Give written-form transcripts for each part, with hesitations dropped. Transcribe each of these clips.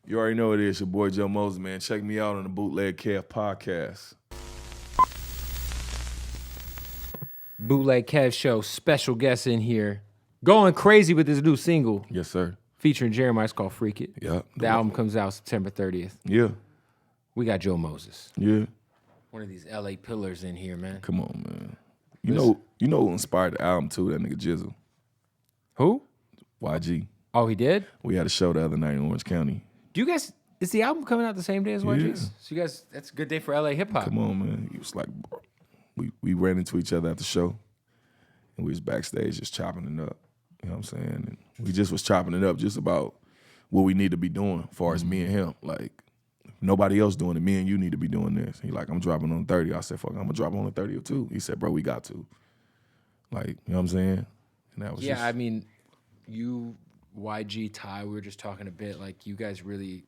You already know it is. Your boy Joe Moses, man. Check me out on the Bootleg Kev podcast. Bootleg Kev Show, special guest in here. Going crazy with this new single. Yes, sir. Featuring Jeremiah. It's called Freak It. Yeah. The album comes out September 30th. Yeah. We got Joe Moses. Yeah. One of these LA pillars in here, man. Come on, man. You know who inspired the album too? That nigga Jizzle. Who? YG. Oh, he did? We had a show the other night in Orange County. Do you guys, is the album coming out the same day as YG's? Yeah. So you guys, that's a good day for LA hip hop. Come on, man. He was like, bro. We ran into each other at the show, and we was backstage just chopping it up. You know what I'm saying? And we just was chopping it up just about what we need to be doing as far as me and him. Like, nobody else doing it. Me and you need to be doing this. He like, I'm dropping on 30. I said, fuck, I'm going to drop on the 30 or 2. He said, bro, we got to. Like, you know what I'm saying? And that was Yeah, I mean, you, YG, Ty, we were just talking a bit, like, you guys really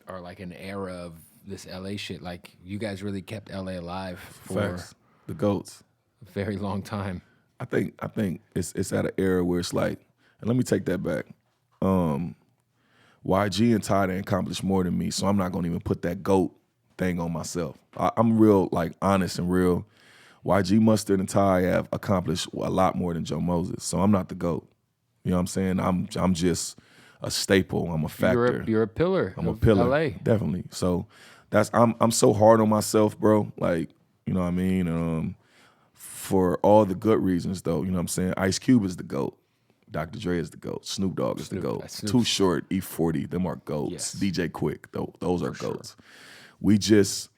are like an era of this LA shit. Like, you guys really kept LA alive for facts. The GOATs. a very long time. I think it's at an era where it's like, and let me take that back. YG and Ty they accomplished more than me, so I'm not gonna even put that GOAT thing on myself. I'm real, like, honest and real. YG, Mustard, and Ty have accomplished a lot more than Joe Moses, so I'm not the GOAT. You know what I'm saying? I'm just a staple. I'm a factor. You're a pillar. I'm a of pillar, LA. definitely. So I'm so hard on myself, bro. Like, you know what I mean? For all the good reasons, though. You know what I'm saying? Ice Cube is the GOAT. Dr. Dre is the GOAT. Snoop Dogg is the GOAT. Too Short, E40, them are GOATs. Yes. DJ Quick, those are GOATs. Sure. We just,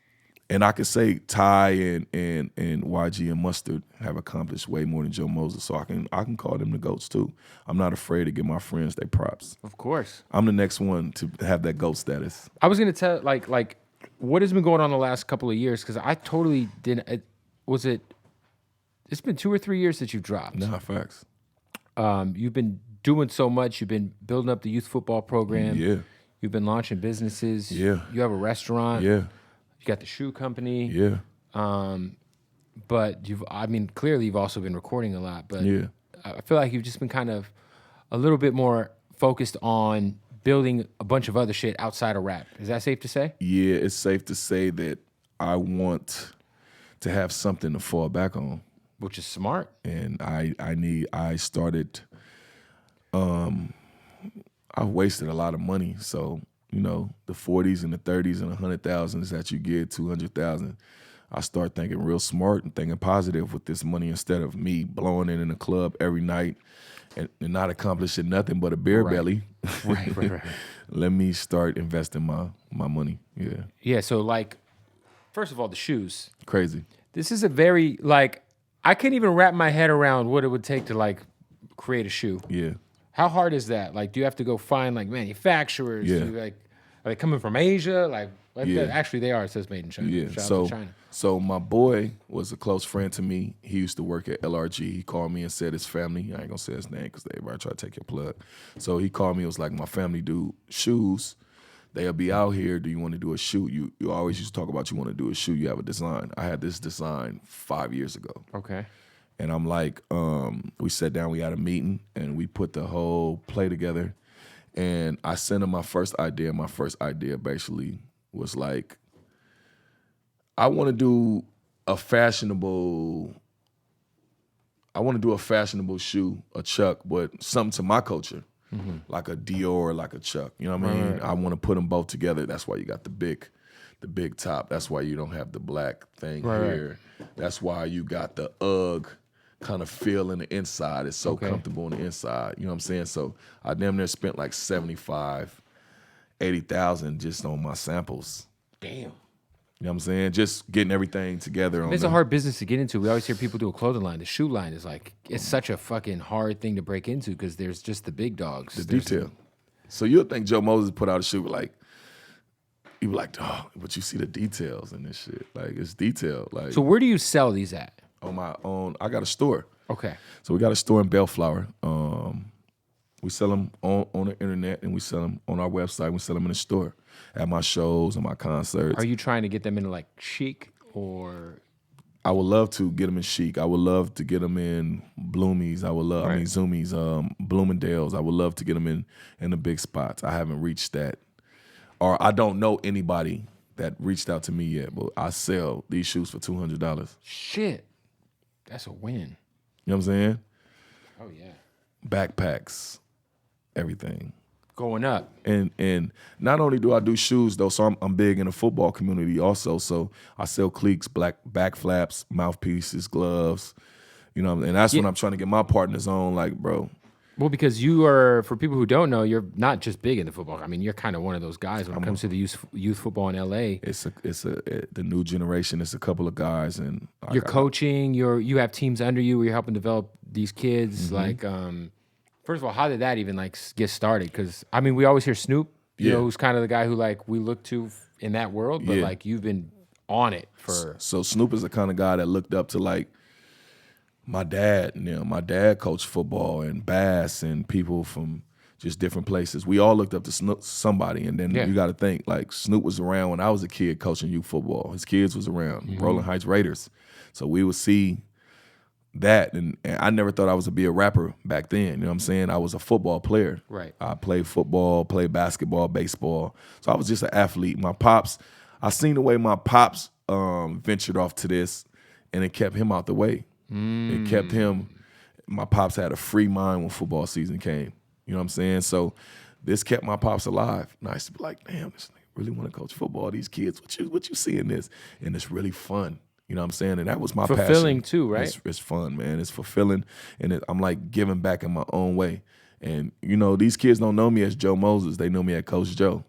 and I could say Ty and YG and Mustard have accomplished way more than Joe Moses, so I can call them the GOATs too. I'm not afraid to give my friends their props. Of course. I'm the next one to have that GOAT status. I was gonna tell like what has been going on the last couple of years, because I totally didn't. It's been 2 or 3 years that you've dropped. Nah, facts. You've been doing so much. You've been building up the youth football program. Yeah. You've been launching businesses. Yeah. You have a restaurant. Yeah. You got the shoe company. Yeah. But clearly you've also been recording a lot. But yeah. I feel like you've just been kind of a little bit more focused on building a bunch of other shit outside of rap. Is that safe to say? Yeah, it's safe to say that I want to have something to fall back on. Which is smart. And I started, I wasted a lot of money. So, you know, the 40s and the 30s and 100,000s that you get, 200,000, I start thinking real smart and thinking positive with this money instead of me blowing it in the club every night and not accomplishing nothing but a beer belly. Right. Let me start investing my money. Yeah. Yeah, so like, first of all, the shoes. Crazy. This is a very, like, I can't even wrap my head around what it would take to, like, create a shoe. Yeah. How hard is that? Like, do you have to go find, like, manufacturers? Yeah. Do you, like, are they coming from Asia? Like Yeah. Actually, they are. It says made in China. Yeah. Shout out to China. So my boy was a close friend to me. He used to work at LRG. He called me and said his family, I ain't gonna say his name because everybody try to take your plug. So he called me, it was like, my family do shoes. They'll be out here. Do you want to do a shoot? You always used to talk about you want to do a shoot. You have a design. I had this design 5 years ago. Okay. And I'm like, we sat down, we had a meeting, and we put the whole play together. And I sent him my first idea. My first idea basically was like, I want to do a fashionable shoe, a Chuck, but something to my culture. Mm-hmm. Like a Dior, like a Chuck. You know what I mean? Right. I want to put them both together. That's why you got the big top. That's why you don't have the black thing here. That's why you got the UGG kind of feel in the inside. It's so comfortable on the inside. You know what I'm saying? So I damn near spent like $80,000 just on my samples. Damn. You know what I'm saying? Just getting everything together. It's a hard business to get into. We always hear people do a clothing line. The shoe line is like, it's such a fucking hard thing to break into because there's just the big dogs. The detail. So you'll think Joe Moses put out a shoe like, you be like, oh, but you see the details in this shit. Like, it's detailed. Like, so where do you sell these at? On my own. I got a store. Okay. So we got a store in Bellflower. We sell them on the internet, and we sell them on our website. We sell them in the store at my shows and my concerts. Are you trying to get them into like chic or? I would love to get them in chic. I would love to get them in Bloomies. Zoomies, Bloomingdale's. I would love to get them in the big spots. I haven't reached that. or I don't know anybody that reached out to me yet, but I sell these shoes for $200. Shit, that's a win. You know what I'm saying? Oh yeah, Backpacks, everything. going up. And not only do I do shoes though, so I'm big in the football community also. So I sell cleats, black back flaps, mouthpieces, gloves. You know, and that's when I'm trying to get my partners on. Like, bro. Well, because you are, for people who don't know, you're not just big in the football. I mean, you're kind of one of those guys when it comes to the youth football in LA. The new generation. It's a couple of guys, and You're coaching. You have teams under you where you're helping develop these kids. Like, first of all, how did that even like get started? Because I mean, we always hear Snoop, you know, who's kind of the guy who like we look to in that world, but like you've been on it for. So Snoop is the kind of guy that looked up to like my dad. You know, my dad coached football and bass and people from just different places. We all looked up to Snoop, somebody, and then you got to think like Snoop was around when I was a kid coaching youth football. His kids was around, Rolling Heights Raiders. So we would see that, and I never thought I was to be a rapper back then. You know what I'm saying? I was a football player. Right. I played football, played basketball, baseball. So I was just an athlete. My pops, I seen the way my pops ventured off to this, and it kept him out the way. It kept him. My pops had a free mind when football season came. You know what I'm saying? So this kept my pops alive. And I used to be like, damn, this nigga really want to coach football. These kids, what you see in this? And it's really fun. You know what I'm saying? And that was my passion. Fulfilling too, right? It's fun, man. It's fulfilling, and I'm like giving back in my own way. And you know, these kids don't know me as Joe Moses. They know me as Coach Joe.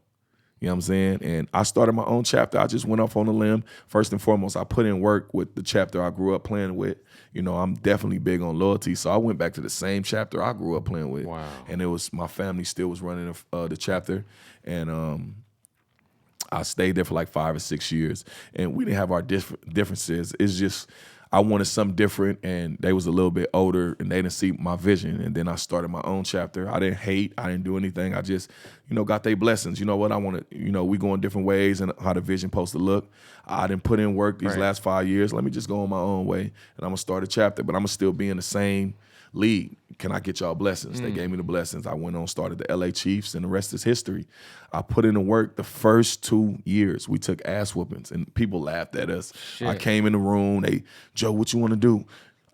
You know what I'm saying? And I started my own chapter. I just went off on a limb. First and foremost, I put in work with the chapter I grew up playing with. You know, I'm definitely big on loyalty. So I went back to the same chapter I grew up playing with. Wow. And it was my family still was running the chapter. And I stayed there for like 5 or 6 years. And we didn't have our differences. It's just I wanted something different, and they was a little bit older, and they didn't see my vision. And then I started my own chapter. I didn't hate. I didn't do anything. I just, you know, got their blessings. You know what? I want to, you know, we going different ways and how the vision supposed to look. I didn't put in work these last 5 years. Let me just go on my own way, and I'm going to start a chapter. But I'm going to still be in the same league. Can I get y'all blessings? They gave me the blessings. I went on, started the LA Chiefs, and the rest is history. I put in the work the first 2 years. We took ass whoopings, and people laughed at us. Shit. I came in the room. Joe, what you want to do?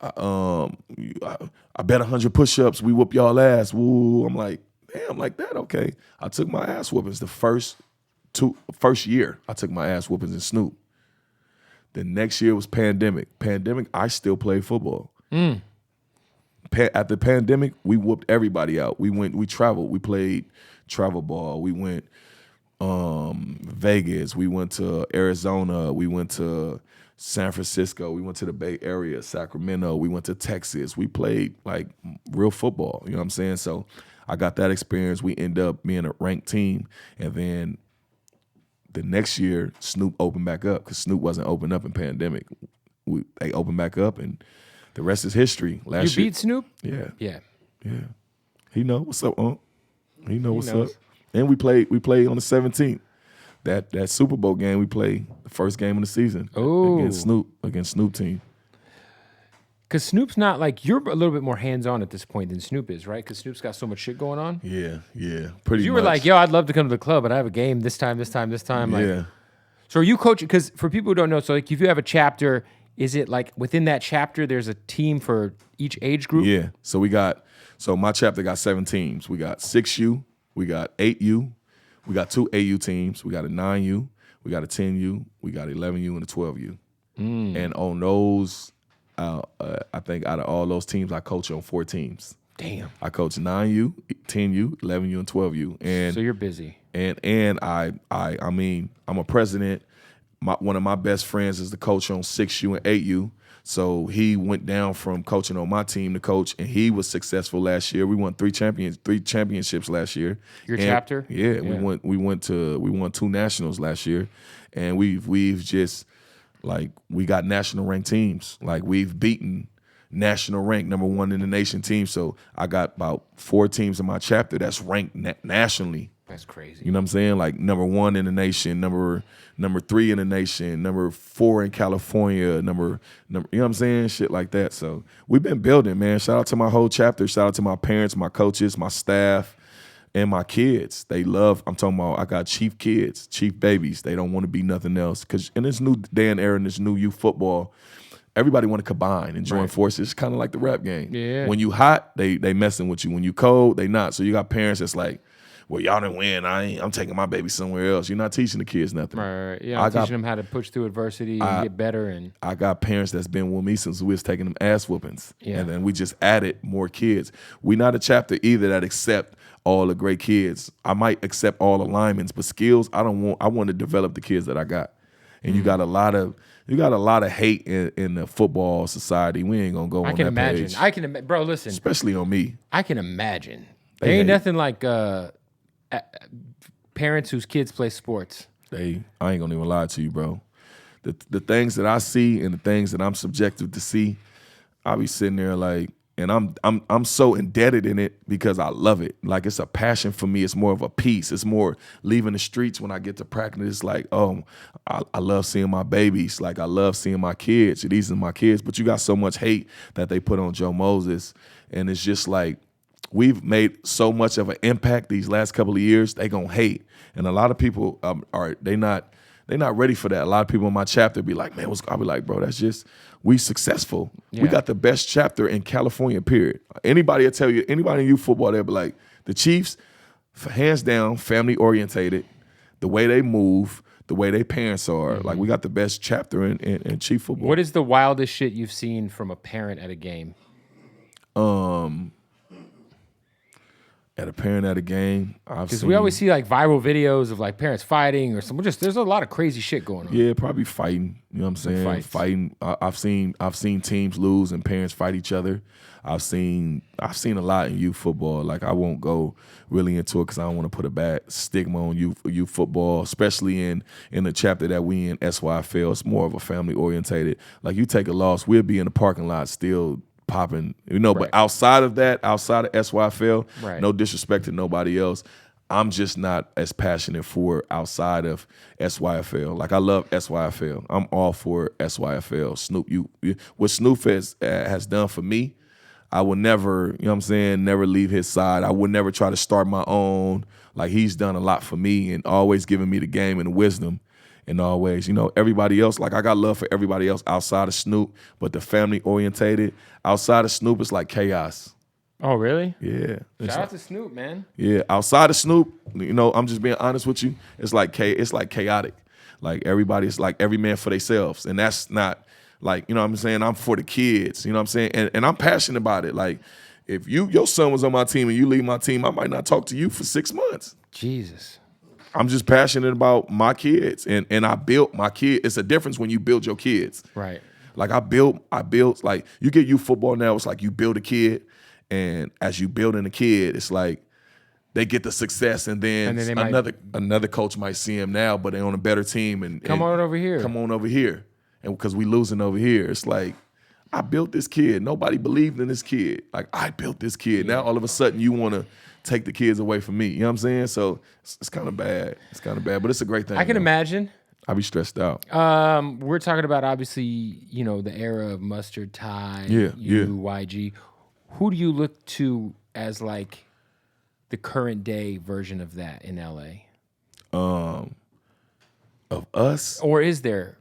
I bet 100 push-ups. We whoop y'all ass. Woo. I'm like, damn, like that? Okay. I took my ass whoopings the first year. I took my ass whoopings in Snoop. The next year was pandemic. I still played football. At the pandemic, we whooped everybody out. We traveled. We played travel ball. We went Vegas. We went to Arizona. We went to San Francisco. We went to the Bay Area, Sacramento. We went to Texas. We played like real football. You know what I'm saying? So I got that experience. We end up being a ranked team. And then the next year, Snoop opened back up because Snoop wasn't opened up in pandemic. They opened back up, and the rest is history. Last year, You beat Snoop? Yeah. Yeah. Yeah. He know what's up, He know what's knows. up. And we played on the 17th. That Super Bowl game, we played the first game of the season against Snoop team. Because Snoop's not like, you're a little bit more hands-on at this point than Snoop is, right? Because Snoop's got so much shit going on. Yeah, pretty much. You were like, yo, I'd love to come to the club, but I have a game this time. Like, yeah. So are you coaching? Because for people who don't know, so like if you have a chapter, is it like within that chapter, there's a team for each age group? Yeah. So my chapter got 7 teams. We got 6U, we got 8U, we got 2 AU teams, we got a 9U, we got a 10U, we got 11U and a 12U. And on those, I think out of all those teams, I coach on 4 teams. Damn. I coach 9U, 10U, 11U, and 12U. And So you're busy. And I mean, I'm a president. One of my best friends is the coach on 6U and 8U. So he went down from coaching on my team to coach, and he was successful last year. We won 3 championships last year. Your chapter? Yeah, we won 2 nationals last year, and we've just like we got national ranked teams. Like we've beaten national ranked #1 in the nation team. So I got about 4 teams in my chapter that's ranked nationally. That's crazy. You know what I'm saying? Like #1 in the nation, number 3 in the nation, number 4 in California, number you know what I'm saying? Shit like that. So we've been building, man. Shout out to my whole chapter. Shout out to my parents, my coaches, my staff. And my kids, they love, I'm talking about, I got chief kids, chief babies. They don't want to be nothing else. Because in this new day and era, in this new youth football, everybody want to combine and join forces. It's kind of like the rap game. Yeah. When you hot, they messing with you. When you cold, they not. So you got parents that's like, well, y'all didn't win. I'm taking my baby somewhere else. You're not teaching the kids nothing. Right. Yeah, I'm teaching them how to push through adversity and get better. And I got parents that's been with me since we was taking them ass whoopings. Yeah. And then we just added more kids. We not a chapter either that accept all the great kids. I might accept all the linemen, but skills, I want to develop the kids that I got. And you got a lot of hate in the football society. We ain't gonna go on that imagine. page. I can imagine. Bro, listen. Especially on me. I can imagine. There ain't nothing like parents whose kids play sports. I ain't gonna even lie to you, bro. The things that I see and the things that I'm subjected to see, I be sitting there like, and I'm so indebted in it because I love it. Like it's a passion for me. It's more of a peace. It's more leaving the streets when I get to practice. It's like, oh, I love seeing my babies. Like I love seeing my kids. These are my kids. But you got so much hate that they put on Joe Moses, and it's just like we've made so much of an impact these last couple of years. They gonna hate, and a lot of people they're not ready for that. A lot of people in my chapter be like, man, I'll be like, bro, that's just, we successful. Yeah. We got the best chapter in California, period. Anybody will tell you, anybody in youth football, they'll be like, the Chiefs, hands down, family orientated, the way they move, the way their parents are. Like we got the best chapter in Chief football. What is the wildest shit you've seen from a parent at a game? At a parent at a game, because we always see like viral videos of like parents fighting or something. There's a lot of crazy shit going on. Yeah, probably fighting. You know what I'm saying? Fighting. I've seen teams lose and parents fight each other. I've seen a lot in youth football. Like I won't go really into it because I don't want to put a bad stigma on youth football, especially in the chapter that we in SYFL. It's more of a family orientated. Like you take a loss, we'll be in the parking lot still popping, but outside of SYFL, no disrespect to nobody else, I'm just not as passionate for outside of SYFL. Like I love SYFL. I'm all for SYFL. Snoop, what Snoop has done for me, I would never, you know what I'm saying, never leave his side. I would never try to start my own. Like he's done a lot for me and always giving me the game and the wisdom. And always, everybody else, like I got love for everybody else outside of Snoop, but the family orientated, outside of Snoop, it's like chaos. Oh, really? Yeah. Shout out to Snoop, man. Yeah. Outside of Snoop, I'm just being honest with you, it's like chaotic. Like everybody's like every man for themselves. And that's not like, you know what I'm saying? I'm for the kids, you know what I'm saying? And I'm passionate about it. Like if your son was on my team and you leave my team, I might not talk to you for 6 months. Jesus. I'm just passionate about my kids, and I built my kids. It's a difference when you build your kids. Right. Like I built, like you get youth football now, it's like you build a kid, and as you building a kid, it's like they get the success, and then another coach might see him now, but they're on a better team. And come on over here. And because we losing over here, it's like, I built this kid. Nobody believed in this kid. Like I built this kid. Yeah. Now all of a sudden you want to take the kids away from me. You know what I'm saying? So it's kind of bad. It's kind of bad, but it's a great thing. I can imagine. I'll be stressed out. We're talking about obviously, the era of Mustard, Ty, YG. Who do you look to as like the current day version of that in LA? Of us, or is that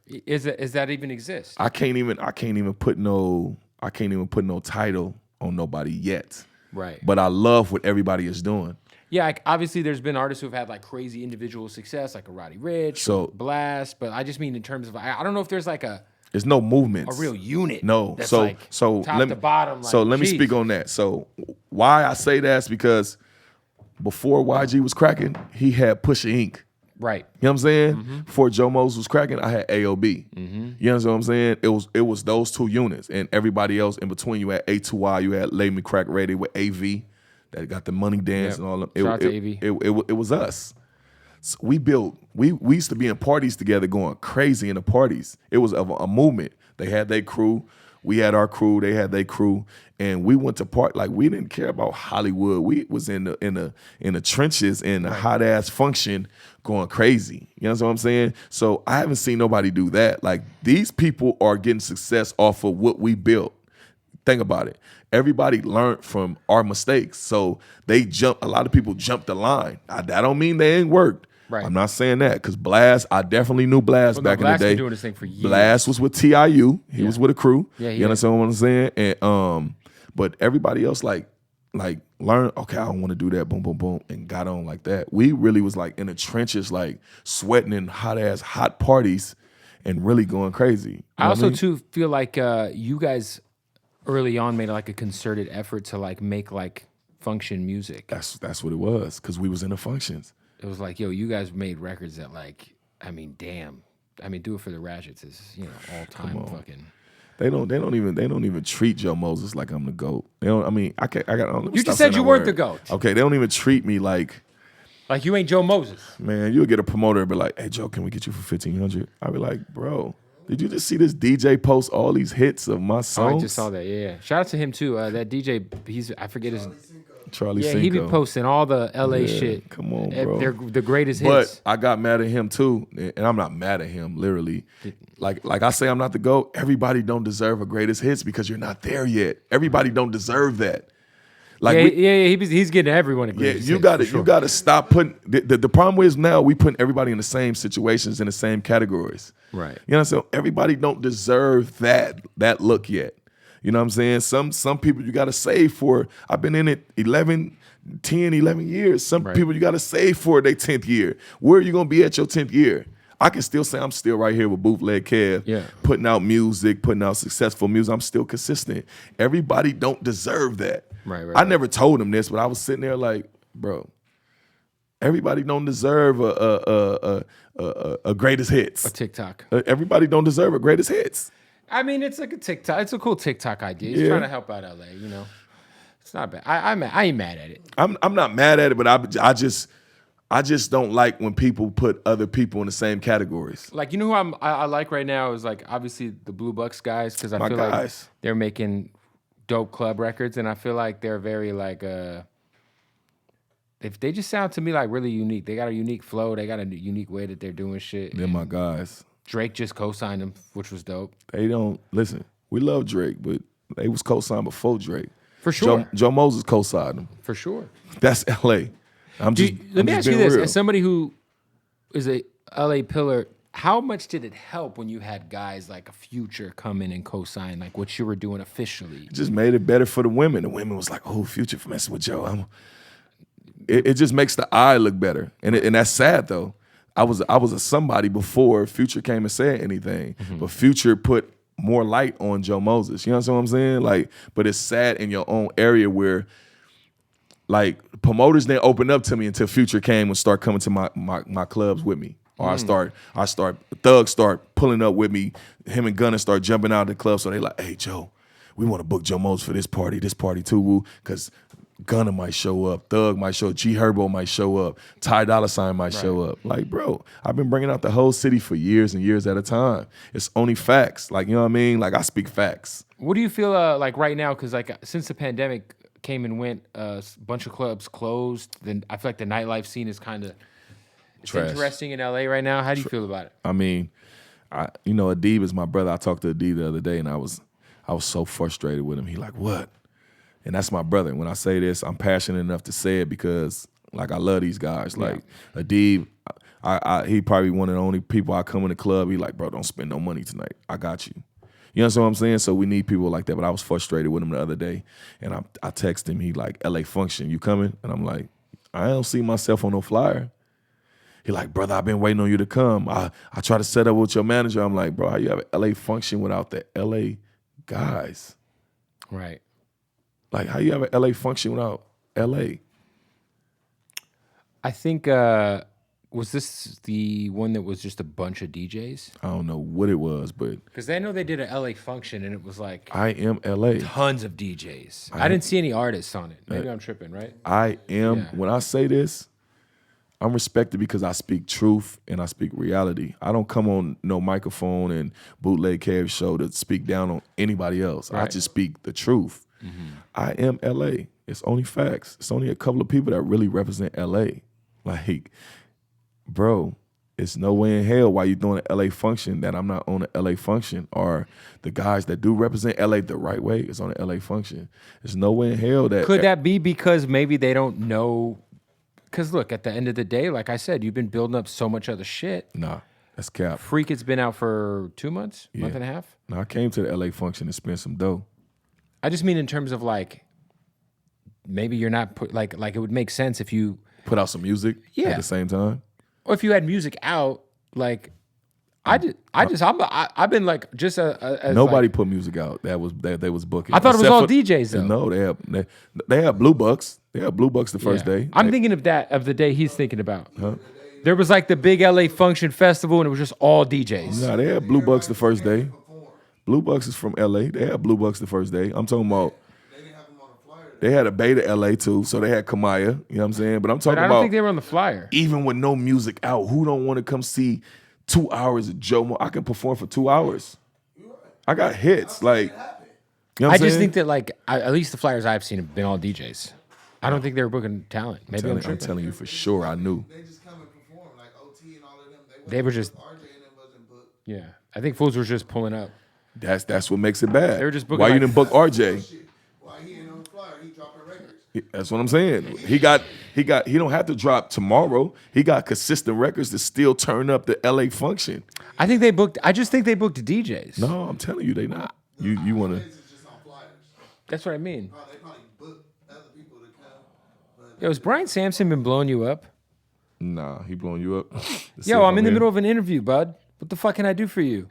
even exist? I can't even put no title on nobody yet. Right. But I love what everybody is doing. Yeah, like obviously there's been artists who've had like crazy individual success, like a Roddy Ricch, Blast. But I just mean in terms of I don't know if there's like there's no movements, a real unit. No, that's so like top to bottom. Like, so let me speak on that. So why I say that is because before YG was cracking, he had Pusha Inc. Right. You know what I'm saying? Mm-hmm. Before Joe Moses was cracking, I had AOB. Mm-hmm. You know what I'm saying? It was those two units, and everybody else in between. You had A2Y, you had Lay Me Crack Ready with AV that got the money dance and all of Shout out to AV. It was us. So we used to be in parties together going crazy in the parties. It was a movement. They had their crew. We had our crew, they had their crew, and we went to like we didn't care about Hollywood. We was in the trenches in a hot ass function going crazy. You know what I'm saying? So I haven't seen nobody do that. Like these people are getting success off of what we built. think about it. Everybody learned from our mistakes. So a lot of people jumped the line. That don't mean they ain't worked. Right. I'm not saying that because Blast, I definitely knew Blast back in the day. Been doing this thing for years. Blast was with TIU. He was with a crew. Yeah, you understand what I'm saying? And but everybody else like learned, okay, I don't want to do that, boom, boom, boom, and got on like that. We really was like in the trenches, like sweating in hot parties and really going crazy. You know I also too feel like you guys early on made like a concerted effort to like make like function music. That's what it was, because we was in the functions. It was like, yo, you guys made records that like, I mean, damn. I mean, Do It For The Ratchets is, all time fucking. They don't even treat Joe Moses like I'm the GOAT. They don't. I mean, You just said you weren't the GOAT. Okay, they don't even treat me like you ain't Joe Moses. Man, you'll get a promoter and be like, "Hey Joe, can we get you for $1,500?" I'll be like, "Bro, did you just see this DJ post all these hits of my songs?" Oh, I just saw that. Yeah. Shout out to him too. That DJ, I forget his. Charlie Yeah, Cinco. he be posting all the LA shit. Come on, bro. They're the greatest but hits. I got mad at him too, and I'm not mad at him, literally. Like I say, I'm not the GOAT. Everybody don't deserve a greatest hits because you're not there yet. Everybody don't deserve that. Like he's getting everyone a greatest hits. You gotta stop putting the problem is now we putting everybody in the same situations in the same categories. Right. You know what I'm saying? Everybody don't deserve that look yet. You know what I'm saying? Some people you got to save for. I've been in it 11 years. Some people you got to save for their 10th year. Where are you going to be at your 10th year? I can still say I'm still right here with Bootleg Kev, putting out music, putting out successful music. I'm still consistent. Everybody don't deserve that. Right. I never told him this, but I was sitting there like, bro, everybody don't deserve a greatest hits. A TikTok. Everybody don't deserve a greatest hits. I mean, it's like a TikTok. It's a cool TikTok idea. He's trying to help out LA. It's not bad. I ain't mad at it. I'm not mad at it, but I just don't like when people put other people in the same categories. Like, who I like right now is like obviously the Blue Bucks guys, because I feel like they're making dope club records, and I feel like they're very like if they just sound to me like really unique. They got a unique flow. They got a unique way that they're doing shit. They're my guys. Drake just co-signed them, which was dope. They don't listen. We love Drake, but they was co-signed before Drake. For sure. Joe Moses co-signed them. For sure. That's LA. Let me ask you this: as somebody who is a LA pillar, how much did it help when you had guys like a Future come in and co-sign like what you were doing officially? It just made it better for the women. The women was like, "Oh, Future for messing with Joe." It just makes the eye look better, and that's sad though. I was a somebody before Future came and said anything, but Future put more light on Joe Moses. You know what I'm saying? Like, but it's sad in your own area where, like, promoters didn't open up to me until Future came and start coming to my clubs with me. Or Thugs start pulling up with me. Him and Gunna start jumping out of the club. So they like, "Hey Joe, we want to book Joe Moses for this party too, woo, because Gunna might show up, Thug might show up, G Herbo might show up, Ty Dolla $ign might show up." Like, bro, I've been bringing out the whole city for years and years at a time. It's only facts. Like, you know what I mean? Like, I speak facts. What do you feel like right now? Because like since the pandemic came and went, a bunch of clubs closed. Then I feel like the nightlife scene is kind of interesting in LA right now. How do you feel about it? I mean, Adib is my brother. I talked to Adib the other day, and I was so frustrated with him. He like, "What?" And that's my brother. When I say this, I'm passionate enough to say it because, like, I love these guys. Like, Adib, he probably one of the only people I come in the club, he like, "Bro, don't spend no money tonight. I got you." You know what I'm saying? So we need people like that. But I was frustrated with him the other day, and I text him. He like, "LA Function, you coming?" And I'm like, "I don't see myself on no flyer." He like, "Brother, I've been waiting on you to come. I try to set up with your manager." I'm like, "Bro, how you have an LA Function without the LA guys?" Right. Like, how you have an LA Function without LA? I think, was this the one that was just a bunch of DJs? I don't know what it was, but... Because I know they did an LA Function, and it was like... I am LA. Tons of DJs. I didn't see any artists on it. Maybe I'm tripping, right? I am... Yeah. When I say this, I'm respected because I speak truth and I speak reality. I don't come on no microphone and Bootleg Kev show to speak down on anybody else. Right. I just speak the truth. Mm-hmm. I am LA. It's only facts. It's only a couple of people that really represent LA. Like, bro, It's no way in hell why you doing an LA function that I'm not on an LA function, or the guys that do represent LA the right way is on an LA function. There's no way in hell that. Could that be because maybe they don't know? Because look, at the end of the day, like I said, you've been building up so much other shit. Nah, that's cap. Freak, it's been out for 2 months, month and a half. No, I came to the LA function to spend some dough. I just mean in terms of like, maybe you're not like it would make sense if you put out some music at the same time. Or if you had music out, like I've been like just nobody put music out. That was they was booking. I thought it was all DJs though. No, they have Blue Bucks. They had Blue Bucks the first day. I'm thinking of the day he's thinking about. Huh? There was like the big LA Function Festival, and it was just all DJs. Nah, they had Blue Bucks the first day. Blue Bucks is from LA. They had Blue Bucks the first day. I'm talking about. They had a beta LA too, so they had Kamaya. You know what I'm saying? But I'm talking about. I don't think they were on the flyer. Even with no music out, who don't want to come see 2 hours of Joe Mo? I can perform for 2 hours. I got hits. Like, you know what I'm saying? just think that like at least the flyers I've seen have been all DJs. I don't think they were booking talent. Maybe I'm telling you for sure. I knew. They just come and perform like OT and all of them. They were just. RJ and them wasn't booked. Yeah, I think fools were just pulling up. That's what makes it bad. They were just booking. Why you didn't book RJ? Why he ain't on the flyer? He dropping records. That's what I'm saying. He don't have to drop tomorrow. He got consistent records to still turn up the LA function. I just think they booked DJs. No, I'm telling you, they not. You want to. That's what I mean. Oh, they probably booked other people to come. Yo, has Brian Sampson been blowing you up? Nah, he blowing you up. Yo, I'm in the middle of an interview, bud. What the fuck can I do for you?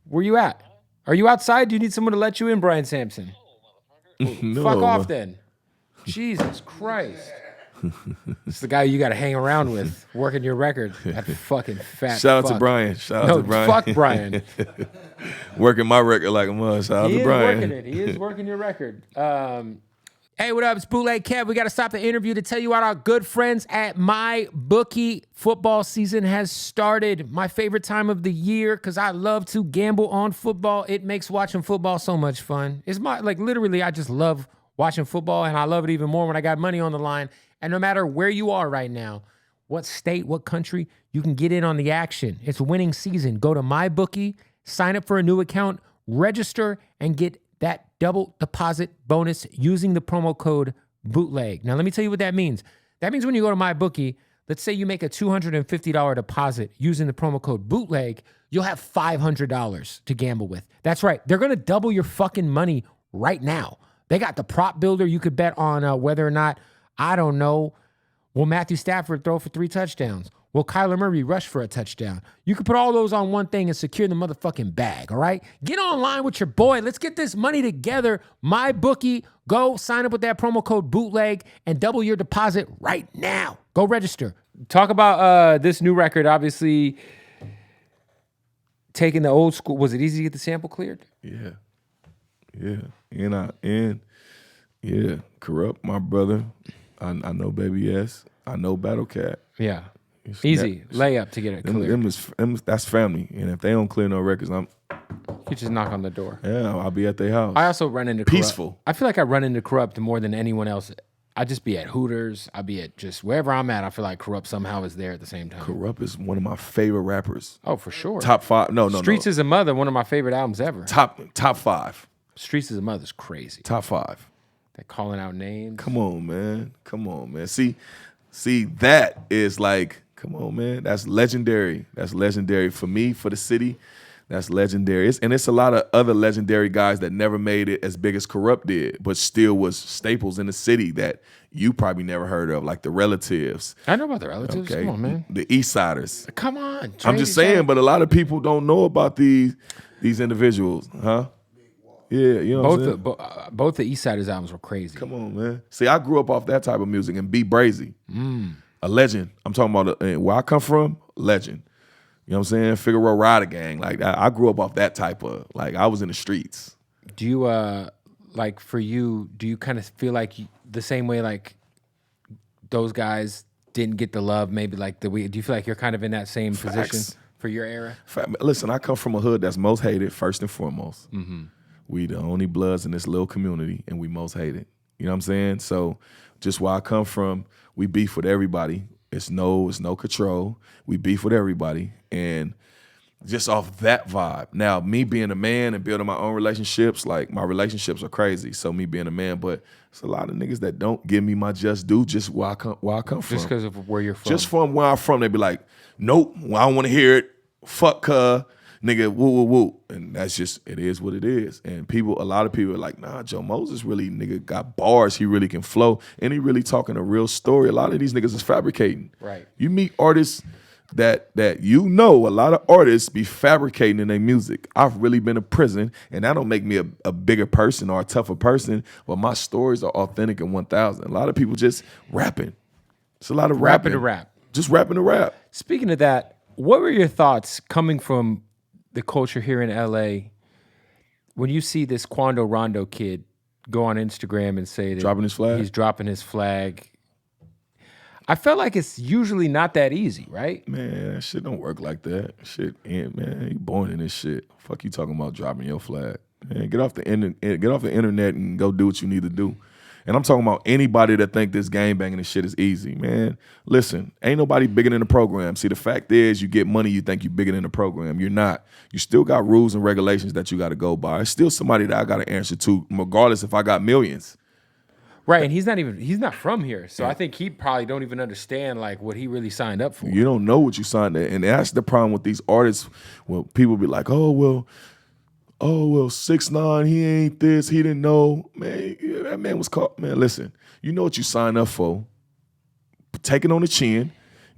Where you at? Are you outside? Do you need someone to let you in, Brian Sampson? No, fuck off then. Jesus Christ. It's the guy you got to hang around with, working your record. That fucking fat Shout out fuck. to Brian. Shout out to Brian. Fuck Brian. Working my record like a mother. Shout out to Brian. He is working it. He is working your record. Hey, what up? It's Bootleg Kev. We got to stop the interview to tell you about our good friends at My Bookie. Football season has started. My favorite time of the year because I love to gamble on football. It makes watching football so much fun. It's literally, I just love watching football, and I love it even more when I got money on the line. And no matter where you are right now, what state, what country, you can get in on the action. It's winning season. Go to MyBookie, sign up for a new account, register, and get that double deposit bonus using the promo code BOOTLEG. Now, let me tell you what that means. That means when you go to MyBookie, let's say you make a $250 deposit using the promo code BOOTLEG, you'll have $500 to gamble with. That's right. They're going to double your fucking money right now. They got the prop builder. You could bet on whether or not, I don't know, will Matthew Stafford throw for 3 touchdowns? Will Kyler Murray rush for a touchdown? You can put all those on one thing and secure the motherfucking bag, all right? Get online with your boy. Let's get this money together. MyBookie, go sign up with that promo code BOOTLEG and double your deposit right now. Go register. Talk about this new record, obviously taking the old school. Was it easy to get the sample cleared? Yeah. And Corrupt, my brother. I know Baby S. I know Battle Cat. Yeah. Easy layup to get it clear. That's family, and if they don't clear no records, you just knock on the door. Yeah, I'll be at their house. I also run into peaceful. Corrupt. I feel like I run into Corrupt more than anyone else. I just be at Hooters. I be at just wherever I'm at. I feel like Corrupt somehow is there at the same time. Corrupt is one of my favorite rappers. Oh, for sure. Top 5. No. Streets is a Mother. One of my favorite albums ever. Top 5. Streets is a Mother's crazy. Top 5. They're calling out names. Come on, man. See, that is like. Come on, man. That's legendary. That's legendary for me, for the city. That's legendary. It's a lot of other legendary guys that never made it as big as Corrupt did, but still was staples in the city that you probably never heard of, like the Relatives. I know about the Relatives. Okay. Come on, man. The East Siders. Come on. I'm just saying, but a lot of people don't know about these individuals, huh? Yeah, you know what I'm saying? Both the East Siders albums were crazy. Come on, man. See, I grew up off that type of music and B Brazy. A legend. I'm talking about where I come from, legend. You know what I'm saying? Figaro Rider Gang. Like, I grew up off that type of, like, I was in the streets. Do you, like, for you, do you kind of feel like the same way, like, those guys didn't get the love, maybe, like, do you feel like you're kind of in that same position for your era? Listen, I come from a hood that's most hated, first and foremost. Mm-hmm. We the only Bloods in this little community, and we most hated. You know what I'm saying? So just where I come from, we beef with everybody. It's no control. We beef with everybody, and just off that vibe. Now, me being a man and building my own relationships, like my relationships are crazy. So me being a man, but it's a lot of niggas that don't give me my just due just where I come from. Just because of where you're from. Just from where I'm from, they be like, nope, I don't want to hear it. Fuck nigga, woo, woo, woo. And that's just, it is what it is. And a lot of people are like, nah, Joe Moses really, nigga, got bars. He really can flow. And he really talking a real story. A lot of these niggas is fabricating. Right. You meet artists that a lot of artists be fabricating in their music. I've really been to prison, and that don't make me a bigger person or a tougher person, but my stories are authentic and 1,000. A lot of people just rapping. It's a lot of rapping. To rap. Just rapping to rap. Speaking of that, what were your thoughts coming from the culture here in LA when you see this Quando Rondo kid go on Instagram and say that Dropping his flag? he's dropping his flag? I felt like it's usually not that easy, right? Man, that shit don't work like that. Shit, man, you born in this shit. Fuck you talking about dropping your flag. Man, get off the internet and go do what you need to do. And I'm talking about anybody that think this game banging and shit is easy, man. Listen, ain't nobody bigger than the program. See, the fact is, you get money, you think you bigger than the program. You're not. You still got rules and regulations that you got to go by. It's still somebody that I got to answer to, regardless if I got millions. Right, and he's not from here, so I think he probably don't even understand like what he really signed up for. You don't know what you signed up, and that's the problem with these artists. Well, people be like, oh well, 6ix9ine, he ain't this, he didn't know. Man, that man was caught. Man, listen, you know what you signed up for. Take it on the chin,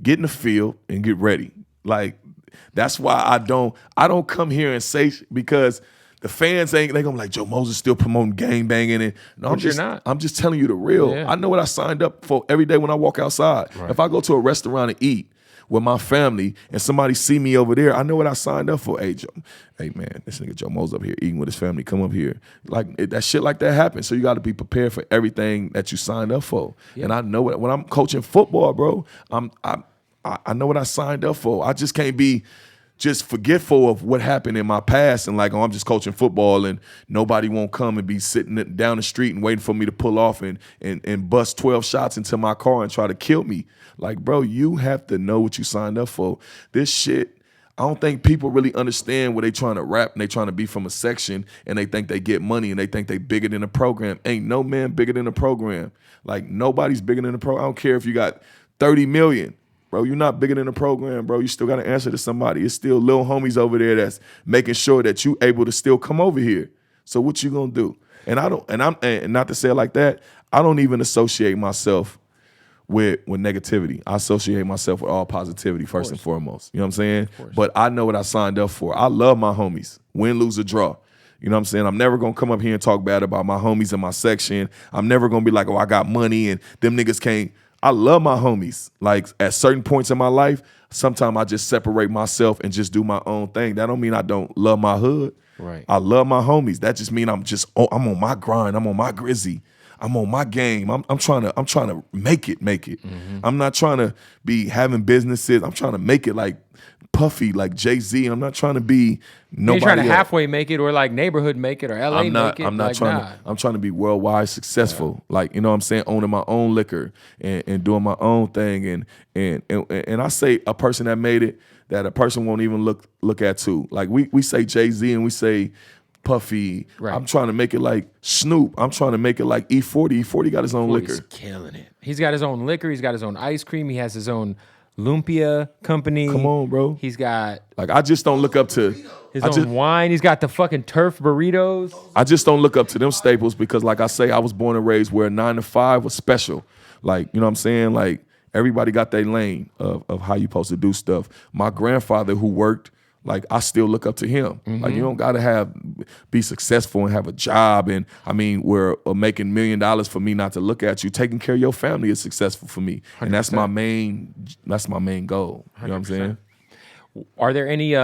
get in the field, and get ready. Like, that's why I don't come here and say, because the fans they gonna be like, Joe Moses still promoting gang banging, and no, I'm just telling you the real. Yeah. I know what I signed up for every day when I walk outside. Right. If I go to a restaurant and eat with my family and somebody see me over there, I know what I signed up for. Hey, man, this nigga Joe Moses up here eating with his family. Come up here. Like, that shit like that happens. So you got to be prepared for everything that you signed up for. Yeah. And I know when I'm coaching football, bro, I know what I signed up for. I just can't be just forgetful of what happened in my past and like, oh, I'm just coaching football and nobody won't come and be sitting down the street and waiting for me to pull off and bust 12 shots into my car and try to kill me. Like, bro, you have to know what you signed up for. This shit, I don't think people really understand where they trying to rap and they trying to be from a section and they think they get money and they think they bigger than the program. Ain't no man bigger than the program. Like, nobody's bigger than the program. I don't care if you got 30 million. Bro, you're not bigger than the program, bro. You still got to answer to somebody. It's still little homies over there that's making sure that you able to still come over here. So what you gonna do? And and not to say it like that, I don't even associate myself with negativity. I associate myself with all positivity first and foremost. You know what I'm saying? But I know what I signed up for. I love my homies. Win, lose, or draw. You know what I'm saying? I'm never gonna come up here and talk bad about my homies in my section. I'm never gonna be like, oh, I got money and them niggas can't. I love my homies. Like, at certain points in my life, sometimes I just separate myself and just do my own thing. That don't mean I don't love my hood. Right. I love my homies. That just mean I'm on my grind. I'm on my grizzy. I'm on my game. I'm trying to make it. Mm-hmm. I'm not trying to be having businesses. I'm trying to make it like Puffy, like Jay-Z. I'm not trying to be nobody. You're trying to else. halfway make it or like neighborhood make it or LA make it. I'm trying to be worldwide successful. Yeah. Like, you know what I'm saying, owning my own liquor and doing my own thing. And I say a person that made it, that a person won't even look at too. Like, we say Jay-Z and we say Puffy. Right. I'm trying to make it like Snoop. I'm trying to make it like E40. E40 got his own liquor. He's killing it. He's got his own liquor. He's got his own ice cream. He has his own Lumpia company. Come on, bro. He's got like, I just don't look up to his own wine. He's got the fucking turf burritos. I just don't look up to them staples because, like I say, I was born and raised where 9 to 5 was special. Like, you know what I'm saying? Like, everybody got their lane of how you supposed to do stuff. My grandfather who worked, like, I still look up to him. Mm-hmm. Like, you don't gotta be successful and have a job. And I mean, we're making $1 million for me not to look at you. Taking care of your family is successful for me, 100%. And that's my main goal. You know what I'm saying? Are there any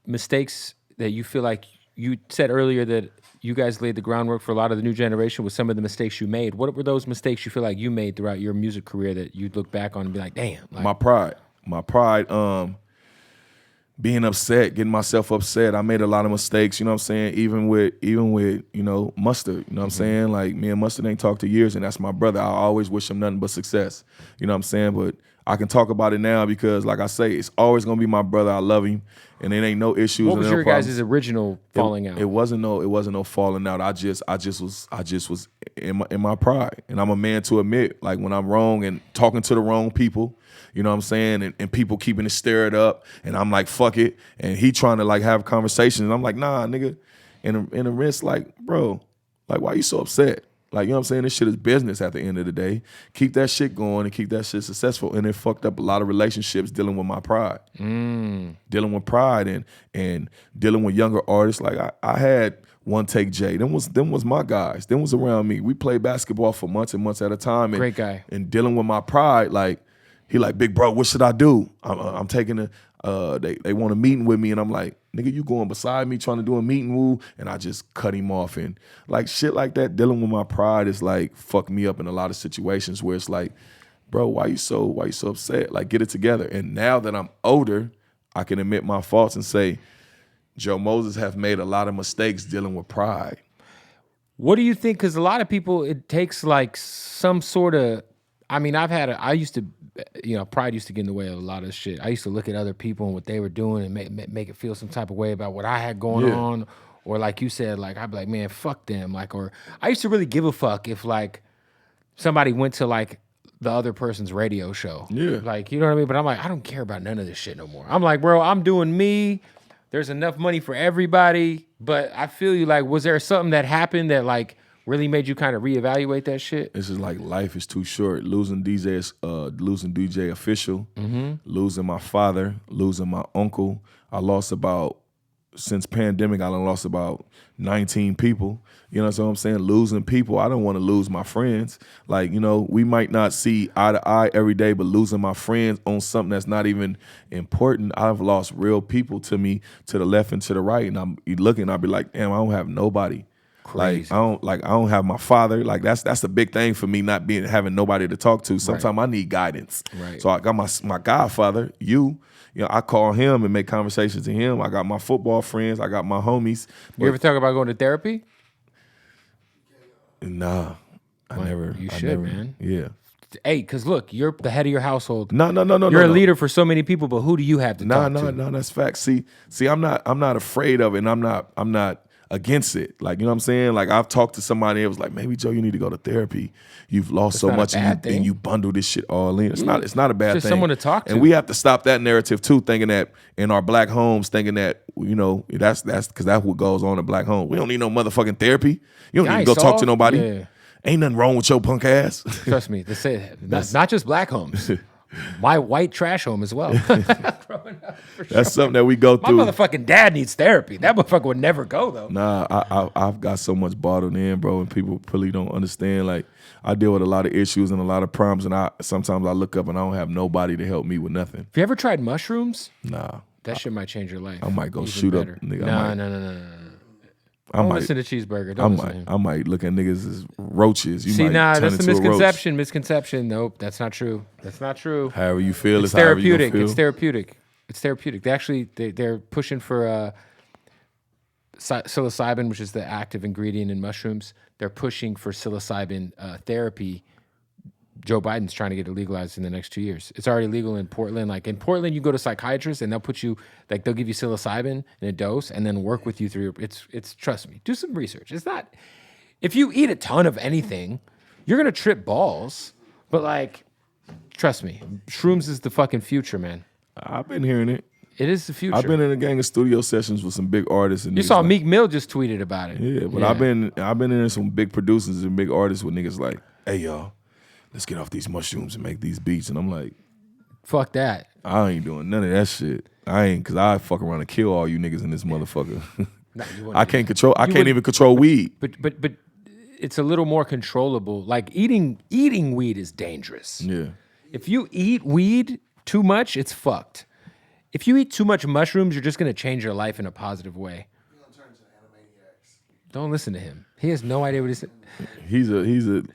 mistakes that you feel like you said earlier that you guys laid the groundwork for a lot of the new generation with some of the mistakes you made? What were those mistakes you feel like you made throughout your music career that you'd look back on and be like, damn? Like, my pride. Being upset, getting myself upset. I made a lot of mistakes, you know what I'm saying? Even with, you know, Mustard, you know what I'm saying? Like, me and Mustard ain't talked to years, and that's my brother. I always wish him nothing but success. You know what I'm saying? But I can talk about it now because, like I say, it's always gonna be my brother. I love him, and it ain't no issues. What was and no your problems. guys' original falling out? It wasn't no falling out. I just was in my pride, and I'm a man to admit, like when I'm wrong and talking to the wrong people, you know what I'm saying, and people keeping it stirred up, and I'm like fuck it, and he trying to like have conversations, and I'm like nah, nigga, and the wrist like bro, like why you so upset? Like, you know what I'm saying? This shit is business at the end of the day. Keep that shit going and keep that shit successful. And it fucked up a lot of relationships dealing with my pride. Dealing with pride and dealing with younger artists. Like I had One Take Jay. Them was my guys. Them was around me. We played basketball for months and months at a time. And, Great guy. And dealing with my pride, like, he like, big bro, what should I do? I'm taking they want a meeting with me, and I'm like, nigga, you going beside me trying to do a meeting woo, and I just cut him off. And like shit like that, dealing with my pride is like fuck me up in a lot of situations where it's like, bro, why you so upset? Like, get it together. And now that I'm older, I can admit my faults and say, Joe Moses have made a lot of mistakes dealing with pride. What do you think? Because a lot of people, it takes like some sort of, I mean, I used to, you know, pride used to get in the way of a lot of shit. I used to look at other people and what they were doing and make it feel some type of way about what I had going on. Or like you said, like, I'd be like, man, fuck them. Like, or I used to really give a fuck if like somebody went to like the other person's radio show. Yeah. Like, you know what I mean? But I'm like, I don't care about none of this shit no more. I'm like, bro, I'm doing me. There's enough money for everybody. But I feel you, like, was there something that happened that like really made you kind of reevaluate that shit? This is like life is too short. Losing DJ Official, losing my father, losing my uncle. I lost since pandemic, I done lost about 19 people. You know what I'm saying? Losing people. I don't want to lose my friends. Like, you know, we might not see eye to eye every day, but losing my friends on something that's not even important. I've lost real people to me, to the left and to the right. And I'm looking, I'll be like, damn, I don't have nobody. Crazy. Like I don't have my father. Like that's a big thing for me, not having nobody to talk to. Sometimes I need guidance. Right. So I got my godfather, you know, I call him and make conversations to him. I got my football friends. I got my homies. You ever talk about going to therapy? Nah, I never. You I should, man. Yeah. Hey, because look, you're the head of your household. No. You're a leader for so many people, but who do you have to talk to? No, that's facts. See, I'm not afraid of it, and I'm not against it. Like, you know what I'm saying? Like, I've talked to somebody that was like, maybe Joe, you need to go to therapy. You've lost so much and you bundle this shit all in. It's not a bad Just thing. someone to talk to. And we have to stop that narrative too, thinking that in our black homes, thinking that, you know, that's because that's what goes on in black homes. We don't need no motherfucking therapy. You don't need to go talk to nobody. Yeah. Ain't nothing wrong with your punk ass. Trust me, that's not just black homes. My white trash home as well. That's something that we go through. My motherfucking dad needs therapy. That motherfucker would never go though. Nah, I've got so much bottled in, bro, and people really don't understand. Like, I deal with a lot of issues and a lot of problems, and sometimes I look up and I don't have nobody to help me with nothing. Have you ever tried mushrooms? Nah. That shit might change your life. I might go Even shoot better. up, nigga. No. Don't listen to Cheeseburger. Don't listen to him. I might look at niggas as roaches. See, nah, that's a misconception. Misconception. Nope, that's not true. That's not true. However you feel, it's however you therapeutic. feel. It's therapeutic. It's therapeutic. They're pushing for psilocybin, which is the active ingredient in mushrooms. They're pushing for psilocybin therapy. Joe Biden's trying to get it legalized in the next 2 years. It's already legal in Portland. Like in Portland, you go to psychiatrists and they'll put you, like they'll give you psilocybin in a dose and then work with you through it's trust me, do some research. It's not, if you eat a ton of anything, you're gonna trip balls. But like, trust me, shrooms is the fucking future, man. I've been hearing it. It is the future. I've been in a gang of studio sessions with some big artists. And you saw Meek Mill just tweeted about it. Yeah, but I've been in some big producers and big artists with niggas like, hey y'all, let's get off these mushrooms and make these beats. And I'm like, fuck that. I ain't doing none of that shit. Because I fuck around and kill all you niggas in this motherfucker. I can't even control weed. But it's a little more controllable. Like eating weed is dangerous. Yeah. If you eat weed too much, it's fucked. If you eat too much mushrooms, you're just gonna change your life in a positive way. You're gonna turn into Animaniacs. Don't listen to him. He has no idea what he's saying. He's a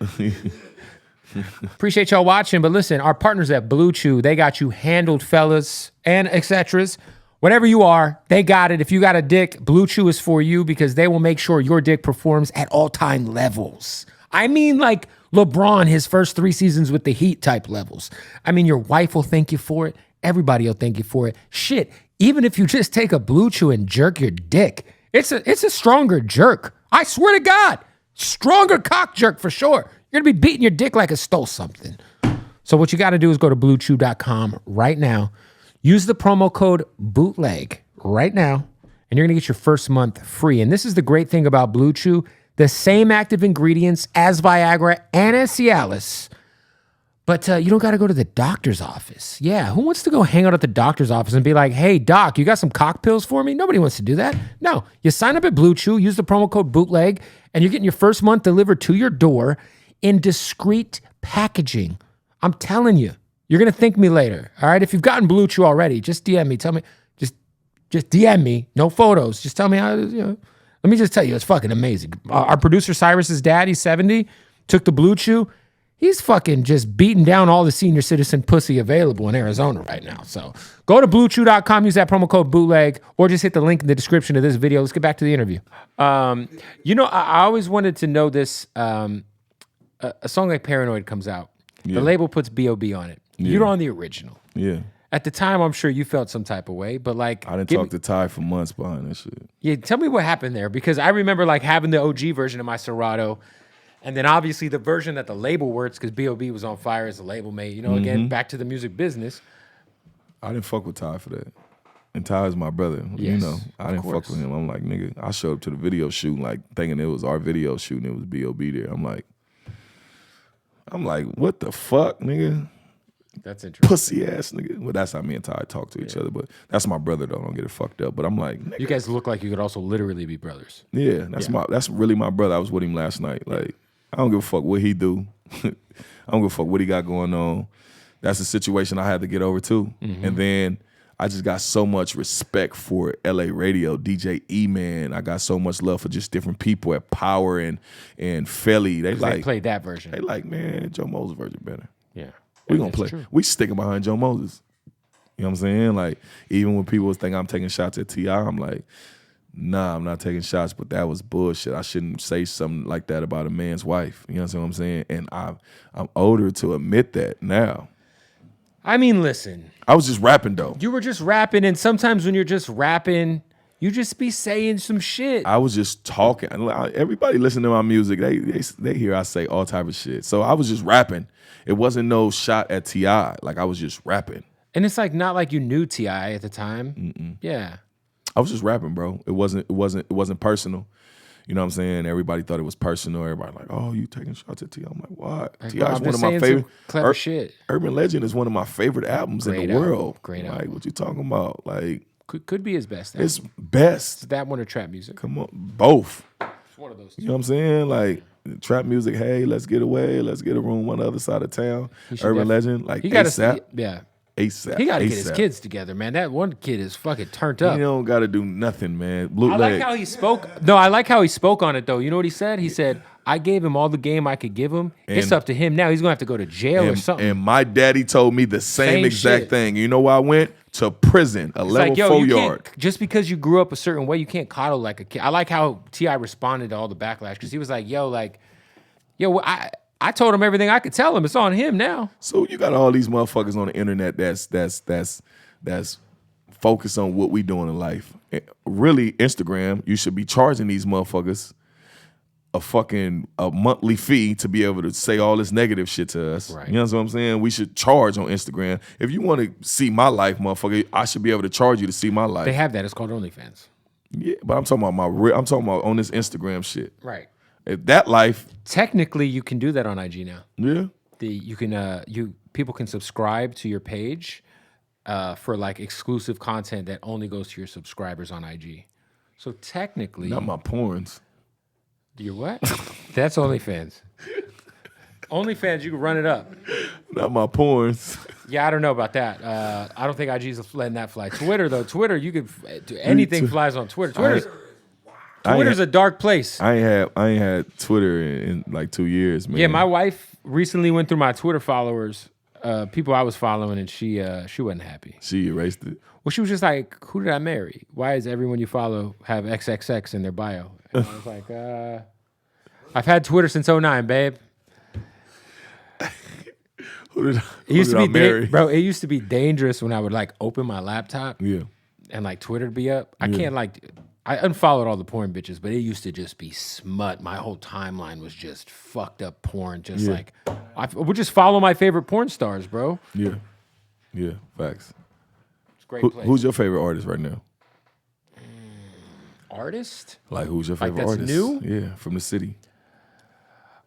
Appreciate y'all watching, but listen, our partners at Blue Chew, they got you handled, fellas and etceteras. Whatever you are, they got it. If you got a dick, Blue Chew is for you because they will make sure your dick performs at all-time levels. I mean, like LeBron, his first 3 seasons with the Heat type levels. I mean, your wife will thank you for it. Everybody will thank you for it. Shit, even if you just take a Blue Chew and jerk your dick, it's a stronger jerk. I swear to God, stronger cock jerk for sure. You're gonna be beating your dick like it stole something. So what you gotta do is go to bluechew.com right now. Use the promo code BOOTLEG right now, and you're gonna get your first month free. And this is the great thing about Blue Chew. The same active ingredients as Viagra and as Cialis, but you don't got to go to the doctor's office. Yeah, who wants to go hang out at the doctor's office and be like, hey, doc, you got some cock pills for me? Nobody wants to do that. No, you sign up at Blue Chew, use the promo code BOOTLEG, and you're getting your first month delivered to your door in discreet packaging. I'm telling you, you're going to thank me later. All right, if you've gotten Blue Chew already, just DM me. Tell me, just DM me. No photos. Just tell me how, Let me just tell you, it's fucking amazing. Our producer Cyrus's dad, he's 70, took the Blue Chew. He's fucking just beating down all the senior citizen pussy available in Arizona right now. So go to bluechew.com, use that promo code BOOTLEG, or just hit the link in the description of this video. Let's get back to the interview. I always wanted to know this. A song like Paranoid comes out. Yeah. The label puts B.O.B. on it. Yeah. You're on the original. Yeah. At the time, I'm sure you felt some type of way, but like... I didn't talk to Ty for months behind that shit. Yeah, tell me what happened there, because I remember like having the OG version of my Serato, and then obviously the version that the label works, because B.O.B. was on fire as a label mate. Again, back to the music business. I didn't fuck with Ty for that. And Ty is my brother. Yes, I didn't fuck with him. I'm like, nigga, I showed up to the video shoot like thinking it was our video shoot and it was B.O.B. there. I'm like, what the fuck, nigga? That's interesting. Pussy ass nigga. Well, that's how me and Ty talk to each other, but that's my brother though. Don't get it fucked up. But I'm like, nigga. You guys look like you could also literally be brothers. Yeah, that's really my brother. I was with him last night. Like, I don't give a fuck what he do. I don't give a fuck what he got going on. That's a situation I had to get over too. Mm-hmm. And then I just got so much respect for LA radio, DJ E-Man. I got so much love for just different people at Power and Philly. They played that version. They like, man, Joe Moses version better. Yeah. We gonna play. True. We sticking behind Joe Moses. You know what I'm saying? Like, even when people think I'm taking shots at T.I., I'm like, nah, I'm not taking shots, but that was bullshit. I shouldn't say something like that about a man's wife. You know what I'm saying? And I'm older to admit that now. I mean, listen. I was just rapping, though. You were just rapping, and sometimes when you're just rapping, you just be saying some shit. I was just talking. Everybody listen to my music. They hear I say all type of shit. So I was just rapping. It wasn't no shot at T.I. Like, I was just rapping. And it's like not like you knew T.I. at the time. Mm-mm. Yeah. I was just rapping, bro. It wasn't personal. You know what I'm saying? Everybody thought it was personal. Everybody like, oh, you taking shots at T.I. I'm like, what? Like, T.I. is one of my favorite. Clever shit. Urban Legend is one of my favorite albums in the world. Great album. album. Like, what you talking about? Like, could be his best album. It's best. It's that one or trap music? Come on, both. It's one of those two. You know what I'm saying? Like, trap music, hey, let's get away, let's get a room on the other side of town. Urban Legend, like ASAP. Yeah. ASAP. He got to get his kids together, man. That one kid is fucking turned up. He don't got to do nothing, man. Bootleg. I like how he spoke. No, I like how he spoke on it, though. You know what he said? He said, I gave him all the game I could give him. It's up to him now. He's going to have to go to jail or something. And my daddy told me the same exact shit. thing. You know where I went? To prison, a level 4 yard. Just because you grew up a certain way, you can't coddle like a kid. I like how T.I. responded to all the backlash, because he was like, I told him everything I could tell him. It's on him now. So you got all these motherfuckers on the internet that's focused on what we doing in life. Really, Instagram, you should be charging these motherfuckers a monthly fee to be able to say all this negative shit to us. Right. You know what I'm saying? We should charge on Instagram. If you want to see my life, motherfucker, I should be able to charge you to see my life. They have that. It's called OnlyFans. Yeah, but I'm talking about on this Instagram shit. Right. That life. Technically, you can do that on IG now. Yeah. People can subscribe to your page for like exclusive content that only goes to your subscribers on IG. So technically, not my porns. Your what? That's OnlyFans. OnlyFans, you can run it up. Not my porns. Yeah, I don't know about that. I don't think IG's letting that fly. Twitter, though. Twitter, you could anything flies on Twitter. Twitter's a dark place. I ain't had Twitter in like 2 years, man. Yeah, my wife recently went through my Twitter followers, people I was following, and she wasn't happy. She erased it. Well, she was just like, who did I marry? Why does everyone you follow have XXX in their bio? And I was like, I've had Twitter since 2009, babe. It used to be, bro. It used to be dangerous when I would like open my laptop, and like Twitter would be up. I can't like. I unfollowed all the porn bitches, but it used to just be smut. My whole timeline was just fucked up porn. Just like I would just follow my favorite porn stars, bro. Yeah, facts. It's a great place. Who's your favorite artist right now? Artist? Like, who's your favorite that's artist? new? Yeah, from the city.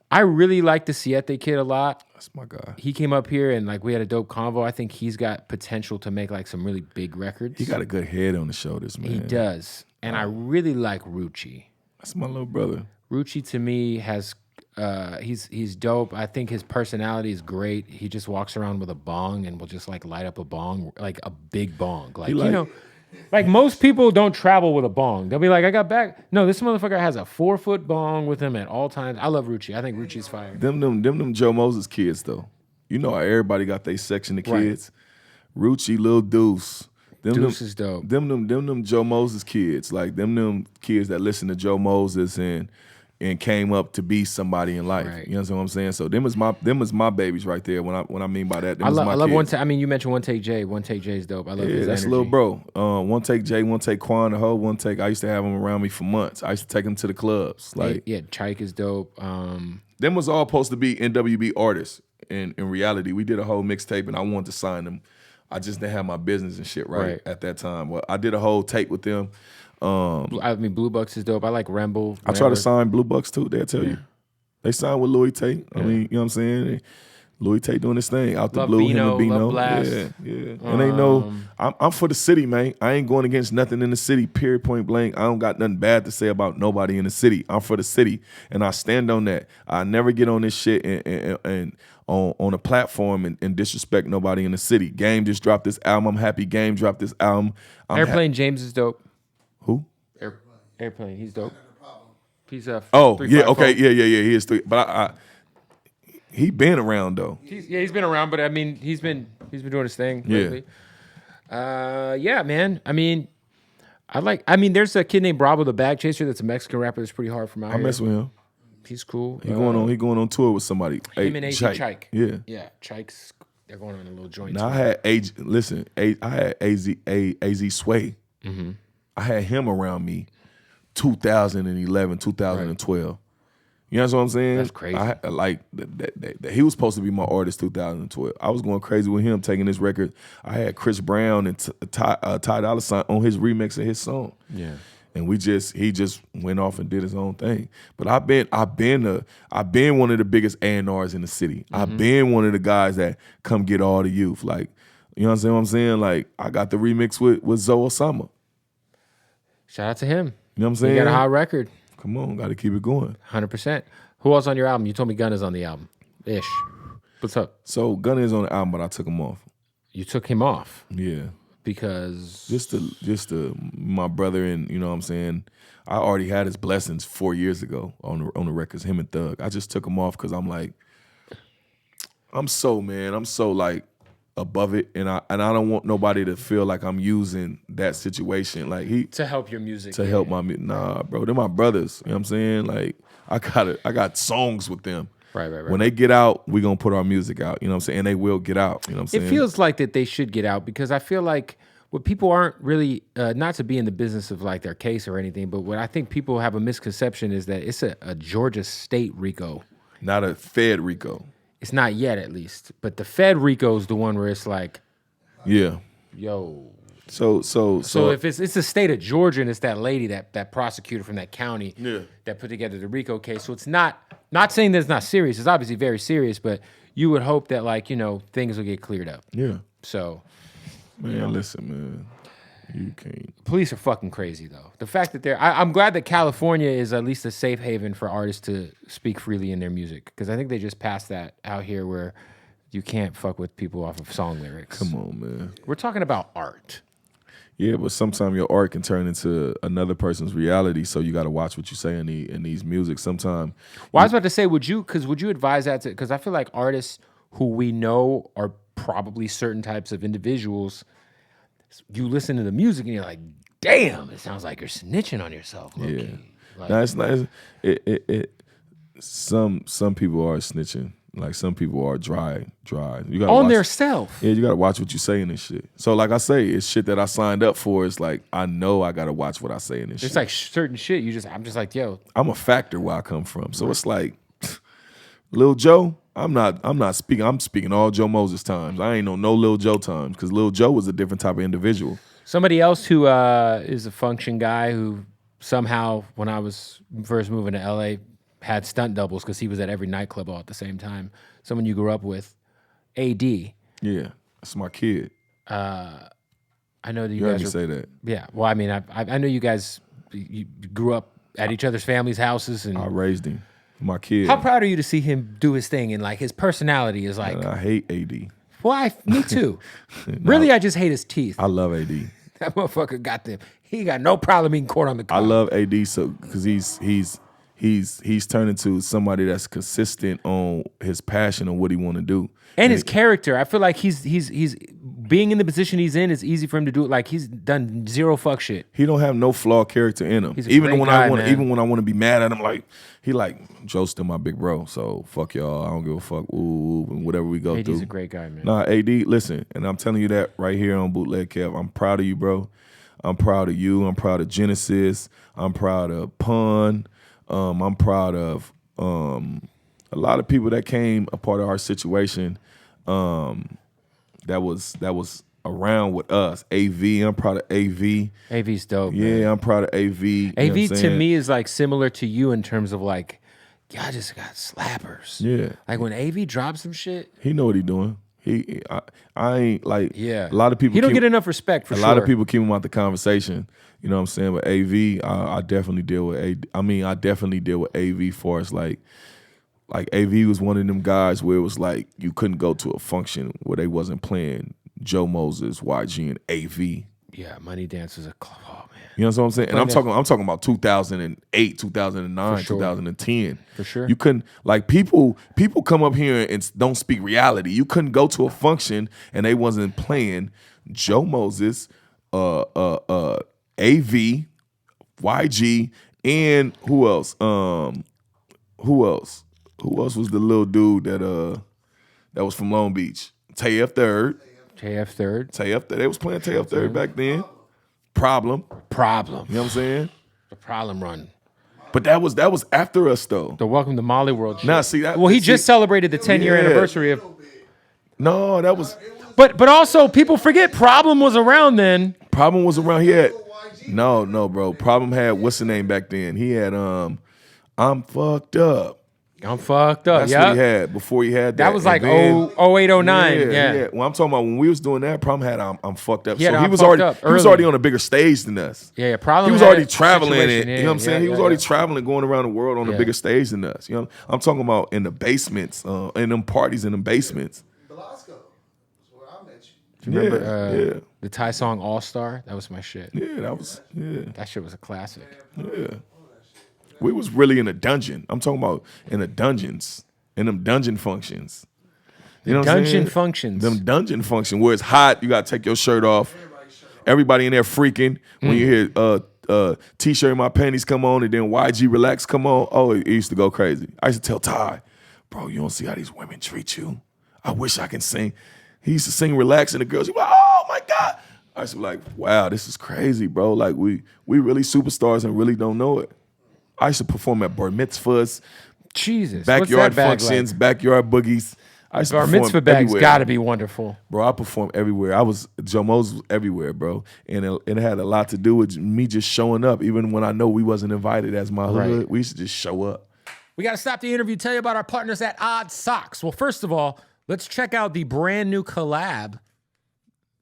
I really like the Siete kid a lot. That's my guy. He came up here and like we had a dope convo. I think he's got potential to make like some really big records. He got a good head on the shoulders, man. He does. And I really like Rucci. That's my little brother. Rucci to me has he's dope. I think his personality is great. He just walks around with a bong and will just like light up a bong, like a big bong. Like, you know, like most people don't travel with a bong. They'll be like, I got back. No, this motherfucker has a 4-foot bong with him at all times. I love Rucci. I think Rucci's fire. Them Joe Moses kids though. You know how everybody got their section of kids. Right. Rucci, Lil Deuce. Deuce is dope. Them Joe Moses kids. Like them kids that listen to Joe Moses and came up to be somebody in life. Right. You know what I'm saying? So them is my babies right there. When I mean by that, I love One Take. I mean, you mentioned One Take Jay. One Take Jay is dope. I love his that's energy. little bro. One Take Jay, One Take Quan, the whole One Take. I used to have them around me for months. I used to take them to the clubs. Like Chike is dope. Them was all supposed to be NWB artists. In reality, we did a whole mixtape, and I wanted to sign them. I just didn't have my business and shit right at that time. Well, I did a whole tape with them. I mean, Blue Bucks is dope. I like Remble. I try to sign Blue Bucks too. They'll tell you. They signed with Louis Tate. I mean, you know what I'm saying? Louis Tate doing his thing out the blue. Bino, him and Bino. love Blast. Yeah. And they know I'm for the city, man. I ain't going against nothing in the city. Period. Point blank. I don't got nothing bad to say about nobody in the city. I'm for the city, and I stand on that. I never get on this shit and on a platform and disrespect nobody in the city. Game just dropped this album. I'm happy Game dropped this album. Airplane James is dope. Who? Airplane. He's dope. He's okay, yeah. He is 3. But he been around though. He's been around, but I mean, he's been doing his thing lately. Yeah, man. I mean, there's a kid named Bravo the Bag Chaser that's a Mexican rapper that's pretty hard from out here. I mess with him. He's cool. He going on tour with somebody. Him and AZ Chike. Yeah, Chike's. They're going on a little joint. Now I had I had AZ Sway. Mm-hmm. I had him around me 2011, 2012. Right. You know what I'm saying? That's crazy. That he was supposed to be my artist 2012. I was going crazy with him taking this record. I had Chris Brown and Ty Dolla $ign on his remix of his song. Yeah. And he just went off and did his own thing. But I've been one of the biggest A&Rs in the city. Mm-hmm. I've been one of the guys that come get all the youth. Like, you know what I'm saying? Like, I got the remix with Zoe Osama. Shout out to him. You know what I'm saying? He got a hot record. Come on, got to keep it going. 100%. Who else on your album? You told me Gunna's on the album. Ish. What's up? So Gunna is on the album, but I took him off. You took him off? Yeah. Because just to my brother, and you know what I'm saying, I already had his blessings 4 years ago on the records, him and Thug. I just took him off because I'm like, I'm so like above it, and I don't want nobody to feel like I'm using that situation like to help your music, help my music. Nah, bro, they're my brothers. You know what I'm saying? Like I got songs with them. Right. When they get out, we gonna put our music out. You know what I'm saying? And they will get out. You know what I'm saying? It feels like that they should get out because I feel like what people aren't really, not to be in the business of like their case or anything, but what I think people have a misconception is that it's a Georgia State RICO. Not a Fed RICO. It's not yet, at least. But the Fed RICO is the one where it's like, yeah, yo. So if it's the state of Georgia and it's that lady, that prosecutor from that county that put together the RICO case. So it's not saying that it's not serious. It's obviously very serious, but you would hope that like, you know, things will get cleared up. Yeah. So, man, listen, man. You can't. Police are fucking crazy though. The fact that I'm glad that California is at least a safe haven for artists to speak freely in their music because I think they just passed that out here where you can't fuck with people off of song lyrics. Come on, man. We're talking about art. Yeah, but sometimes your art can turn into another person's reality, so you got to watch what you say in these music. Sometimes. Well, I was about to say, would you advise that to? Because I feel like artists who we know are probably certain types of individuals. You listen to the music and you're like, damn, it sounds like you're snitching on yourself. Yeah, like, no, it's not. Some people are snitching. Like some people are dry. You gotta On watch, their self. Yeah, you gotta watch what you say in this shit. So like I say, it's shit that I signed up for. It's like I know I gotta watch what I say in this shit. It's like certain shit. I'm just like, yo. I'm a factor where I come from. So it's like Lil Joe, I'm not speaking. I'm speaking all Joe Moses times. I ain't no Lil Joe times because Lil Joe was a different type of individual. Somebody else who is a function guy who somehow, when I was first moving to LA, had stunt doubles because he was at every nightclub all at the same time. Someone you grew up with, AD. Yeah, that's my kid. I know that You heard me say that. Yeah, well, I mean, I know you guys you grew up at each other's families' houses, and I raised him, my kid. How proud are you to see him do his thing and like his personality is like? And I hate AD. Why? Me too. Really, I just hate his teeth. I love AD. That motherfucker got them. He got no problem eating corn on the cob. I love AD so because he's turned into somebody that's consistent on his passion and what he want to do. And his character. I feel like he's being in the position he's in is easy for him to do it. Like he's done zero fuck shit. He don't have no flawed character in him. He's a Even great when guy, even when I want to be mad at him, like he like Joe's still my big bro. So fuck y'all. I don't give a fuck. Ooh, and whatever we go through. AD's a great guy, man. Nah, AD, listen, and I'm telling you that right here on Bootleg Kev. I'm proud of you, bro. I'm proud of you. I'm proud of Genesis. I'm proud of Pun. I'm proud of a lot of people that came a part of our situation that was around with us. AV, I'm proud of AV. AV's dope. Yeah, man. I'm proud of AV. AV to me is like similar to you in terms of like, y'all just got slappers. Yeah. Like when AV drops some shit. He know what he doing. I ain't like, yeah. A lot of people. He don't get enough respect for sure. A lot of people keep him out the conversation. You know what I'm saying? But AV, I definitely deal with I definitely deal with AV for us. Like AV was one of them guys where it was like you couldn't go to a function where they wasn't playing Joe Moses, YG, and AV. Yeah, Money Dance is oh man. You know what I'm saying? And I'm talking about 2008, 2009, For sure. 2010. For sure. You couldn't like people come up here and don't speak reality. You couldn't go to a function and they wasn't playing Joe Moses, AV, YG, and who else? Who else? Who else was the little dude that was from Long Beach? TF Third. JF Third. TF Third. They was playing TF Third back then. Problem. You know what I'm saying? The Problem Run. But that was after us though. The Welcome to Molly World shit. Nah, see that. Well, he just celebrated the 10-year anniversary of. No, that was. But also people forget Problem was around then. Problem was around. He had. No, bro. Problem had what's the name back then? He had I'm fucked up. I'm fucked up. That's yeah. what he had before he had that. That was like 08, 09. Yeah. Well, I'm talking about when we was doing that. Problem had I'm fucked up. He had So he I'm was fucked already up he was early. already on a bigger stage than us. Yeah. Problem. He was had already a traveling situation. it. You know what I'm saying? He was already traveling, going around the world on a Yeah. bigger stage than us. You know, I'm talking about in the basements, in them parties in them basements. Velasco is where I met you. Do you remember the Thai song All Star? That was my shit. Yeah, that was That shit was a classic. yeah. We was really in a dungeon. I'm talking about in the dungeons, in them dungeon functions. You know what I'm Dungeon saying? functions. Them dungeon function where it's hot, you gotta take your shirt off. Everybody in there freaking. When you hear T-shirt and my panties come on and then YG Relax come on, oh, it used to go crazy. I used to tell Ty, bro, you don't see how these women treat you. I wish I can sing. He used to sing Relax and the girls, be like, oh my God. I used to be like, wow, this is crazy, bro. Like we really superstars and really don't know it. I used to perform at bar mitzvahs, Jesus. backyard What's that bag functions, like? backyard boogies. I used to Bar perform mitzvah bag's everywhere. gotta be wonderful. Bro, I performed everywhere. Joe Moses was everywhere, bro. And it had a lot to do with me just showing up, even when I know we wasn't invited as my hood. Right. We used to just show up. We got to stop the interview, tell you about our partners at Odd Socks. Well, first of all, let's check out the brand new collab.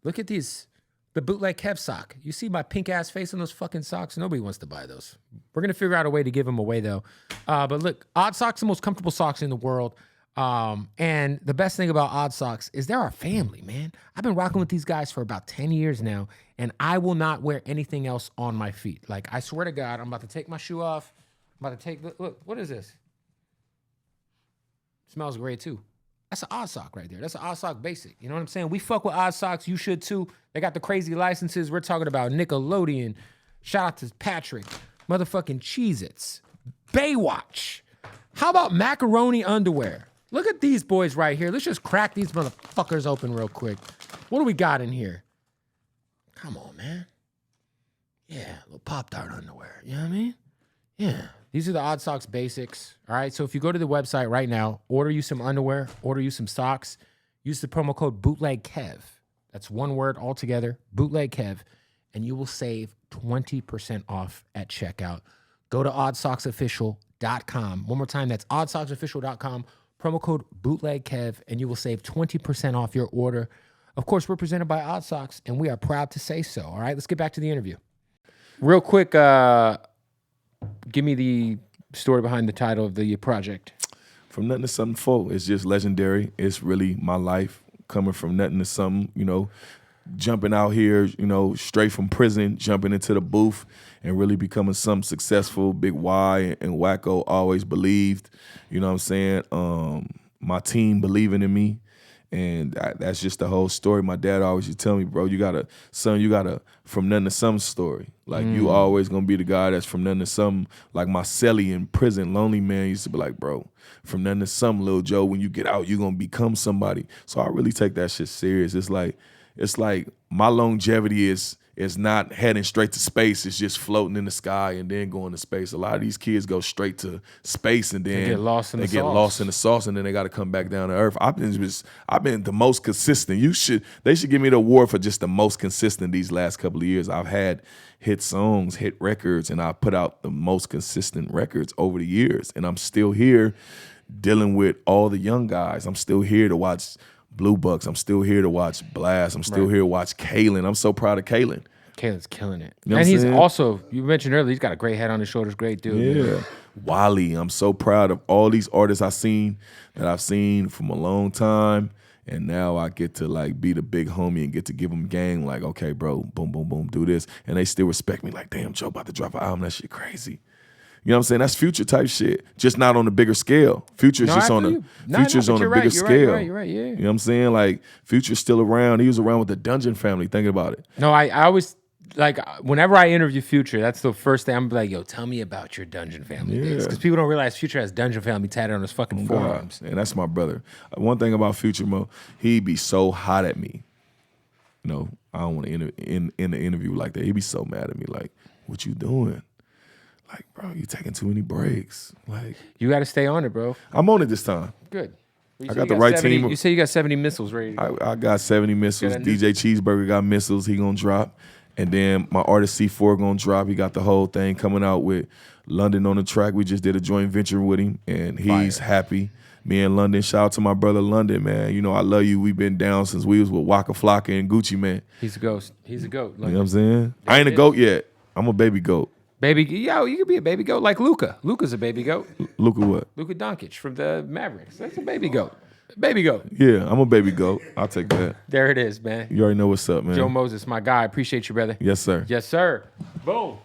Look at these, the Bootleg Kev sock. You see my pink ass face on those fucking socks? Nobody wants to buy those. We're going to figure out a way to give them away though. But look, Odd Socks, the most comfortable socks in the world. And the best thing about Odd Socks is they're our family, man. I've been rocking with these guys for about 10 years now, and I will not wear anything else on my feet. Like, I swear to God, I'm about to take my shoe off. I'm about to take, look, what is this? Smells great too. That's an Odd Sock right there. That's an Odd Sock basic. You know what I'm saying? We fuck with Odd Socks. You should too. They got the crazy licenses. We're talking about Nickelodeon. Shout out to Patrick. Motherfucking Cheez-Its. Baywatch. How about macaroni underwear? Look at these boys right here. Let's just crack these motherfuckers open real quick. What do we got in here? Come on, man. Yeah, a little Pop-Tart underwear. You know what I mean? Yeah. These are the Odd Socks basics. All right. So if you go to the website right now, order you some underwear, order you some socks, use the promo code BootlegKev. That's one word altogether, BootlegKev, and you will save 20% off at checkout. Go to oddsocksofficial.com. One more time, that's oddsocksofficial.com, promo code BootlegKev, and you will save 20% off your order. Of course, we're presented by Odd Socks, and we are proud to say so. All right, let's get back to the interview. Real quick, give me the story behind the title of the project. From nothing to something full. It's just legendary. It's really my life coming from nothing to something, you know, jumping out here, you know, straight from prison, jumping into the booth and really becoming something successful. Big Y and Wacko always believed, you know what I'm saying? My team believing in me. And that's just the whole story. My dad always used to tell me, bro, you got a from nothing to something story. Like you always gonna be the guy that's from nothing to something. Like my celly in prison, lonely man used to be like, bro, from nothing to something, Lil Joe, when you get out, you're gonna become somebody. So I really take that shit serious. It's like my longevity is not heading straight to space. It's just floating in the sky and then going to space. A lot of these kids go straight to space and then they get lost in the sauce and then they got to come back down to earth. I've been the most consistent. They should give me the award for just the most consistent these last couple of years. I've had hit songs, hit records, and I put out the most consistent records over the years. And I'm still here dealing with all the young guys. I'm still here to watch Blue Bucks. I'm still here to watch Blast. I'm still here to watch Kalen. I'm so proud of Kalen. Kalen's killing it. You know and he's saying? Also, you mentioned earlier, he's got a great head on his shoulders. Great dude. Yeah. Man. Wally. I'm so proud of all these artists I've seen from a long time. And now I get to like be the big homie and get to give them gang like, okay, bro, boom, boom, boom, do this. And they still respect me like, damn, Joe about to drop an album. That shit crazy. You know what I'm saying? That's Future type shit, just not on the bigger scale. Future's just on a bigger scale. You're right, yeah. You know what I'm saying? Like Future's still around. He was around with the Dungeon Family. Thinking about it. No, I always like whenever I interview Future, that's the first thing I'm like, yo, tell me about your Dungeon Family days, because people don't realize Future has Dungeon Family tatted on his fucking forearms. And that's my brother. One thing about Future, Mo, he'd be so hot at me. You know, I don't want to end the interview like that. He'd be so mad at me, like, "What you doing?" Like, bro, you taking too many breaks. Like, you got to stay on it, bro. I'm on it this time. Good. I got the right 70, team. You say you got 70 missiles ready to go. I got 70 missiles. DJ Cheeseburger got missiles. He gonna drop. And then my artist C4 gonna drop. He got the whole thing coming out with London on the track. We just did a joint venture with him, and he's happy. Me and London, shout out to my brother London, man. You know, I love you. We've been down since we was with Waka Flocka and Gucci, man. He's a ghost. He's a goat. You know what I'm saying? I ain't a goat yet. I'm a baby goat. Baby, yo, you could be a baby goat like Luka. Luka's a baby goat. Luka what? Luka Doncic from the Mavericks. That's a baby goat. Baby goat. Yeah, I'm a baby goat. I'll take that. There it is, man. You already know what's up, man. Joe Moses, my guy. Appreciate you, brother. Yes, sir. Yes, sir. Boom.